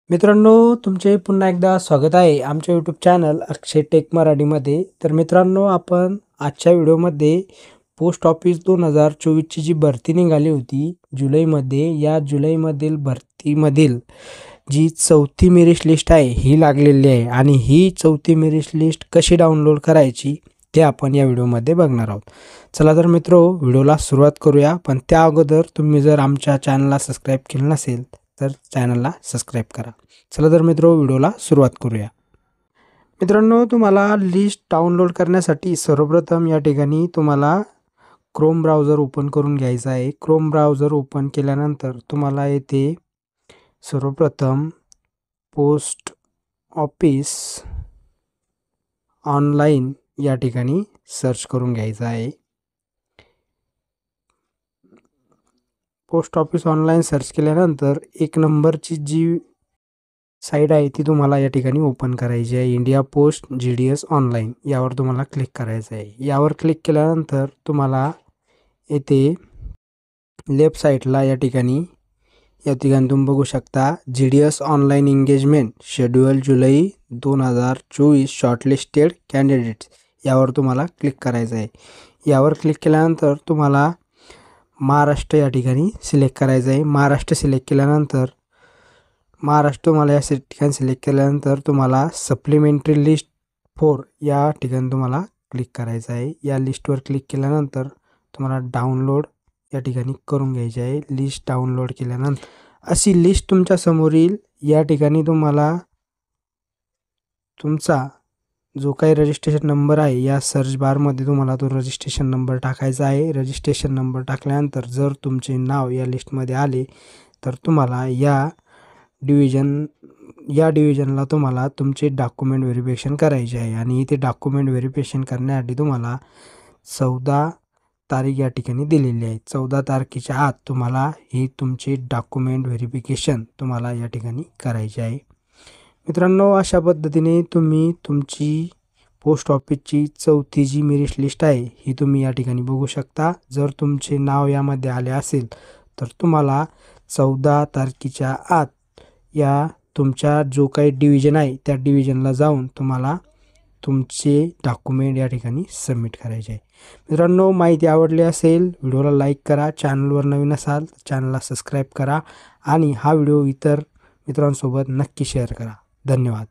मित्रांनो, तुमचे पुन्हा एकदा स्वागत आहे आमच्या यूट्यूब चॅनल अक्षय टेक मराठीमध्ये. तर मित्रांनो, आपण आजच्या व्हिडिओमध्ये पोस्ट ऑफिस 2024ची जी भरती निघाली होती जुलैमध्ये, या जुलैमधील भरतीमधील जी 4थी मेरिट लिस्ट आहे ही लागलेली आहे आणि ही 4थी मेरिट लिस्ट कशी डाउनलोड करायची ते आपण या व्हिडिओमध्ये बघणार आहोत. चला तर मित्रो, व्हिडिओला सुरुवात करूया. पण त्या अगोदर तुम्ही जर आमच्या चॅनलला सबस्क्राईब केलं नसेल तर चॅनलला सबस्क्राईब करा. चला तर मित्रो, व्हिडिओला सुरुवात करूया. मित्रांनो, तुम्हाला लिस्ट डाउनलोड करण्यासाठी सर्वप्रथम या ठिकाणी तुम्हाला क्रोम ब्राउझर ओपन करून घ्यायचा आहे. क्रोम ब्राउझर ओपन केल्यानंतर तुम्हाला येथे सर्वप्रथम पोस्ट ऑफिस ऑनलाईन या ठिकाणी सर्च करून घ्यायचं आहे. पोस्ट ऑफिस ऑनलाईन सर्च केल्यानंतर एक नंबरची जी साईट आहे ती तुम्हाला या ठिकाणी ओपन करायची आहे. इंडिया पोस्ट GDS ऑनलाईन यावर तुम्हाला क्लिक करायचं आहे. यावर क्लिक केल्यानंतर तुम्हाला येथे लेफ्ट साईडला या ठिकाणी तुम्ही बघू शकता GDS ऑनलाईन एंगेजमेंट शेड्यूल जुलै 2024 शॉर्टलिस्टेड कॅन्डिडेट्स यावर तुम्हाला क्लिक करायचं आहे. यावर क्लिक केल्यानंतर तुम्हाला महाराष्ट्र या ठिकाणी सिलेक्ट करायचं आहे. महाराष्ट्र सिलेक्ट केल्यानंतर तुम्हाला या ठिकाणी सिलेक्ट केल्यानंतर तुम्हाला सप्लिमेंटरी लिस्ट 4 या ठिकाणी तुम्हाला क्लिक करायचं आहे. या लिस्टवर क्लिक केल्यानंतर तुम्हाला डाउनलोड या ठिकाणी करून घ्यायची आहे. लिस्ट डाउनलोड केल्यानंतर अशी लिस्ट तुमच्या समोर येईल. या ठिकाणी तुम्हाला तुमचा जो काही रजिस्ट्रेशन नंबर आहे या सर्च बारमध्ये तुम्हाला तो रजिस्ट्रेशन नंबर टाकायचा आहे. रजिस्ट्रेशन नंबर टाकल्यानंतर जर तुमचे नाव या लिस्टमध्ये आले तर तुम्हाला या डिव्हिजनला तुम्हाला तुमचे डॉक्युमेंट व्हेरिफिकेशन करायचे आहे आणि इथे डॉक्युमेंट व्हेरिफिकेशन करण्यासाठी तुम्हाला 14 तारीख या ठिकाणी दिलेली आहे. 14 तारखेच्या आत तुम्हाला ही तुमची डॉक्युमेंट व्हेरिफिकेशन तुम्हाला या ठिकाणी करायचे आहे. मित्रांनो, अशा पद्धतीने तुम्ही तुमची पोस्ट ऑफिसची 4थी जी मेरिट लिस्ट आहे ही तुम्ही या ठिकाणी बघू शकता. जर तुमचे नाव यामध्ये आले असेल तर तुम्हाला 14 तारखेच्या आत या तुमच्या जो काही डिव्हिजन आहे त्या डिव्हिजनला जाऊन तुम्हाला तुमचे डॉक्युमेंट या ठिकाणी सबमिट करायचे आहे. मित्रांनो, माहिती आवडली असेल व्हिडिओला लाईक करा. चॅनलवर नवीन असाल तर चॅनलला सबस्क्राईब करा आणि हा व्हिडिओ इतर मित्रांसोबत नक्की शेअर करा. धन्यवाद.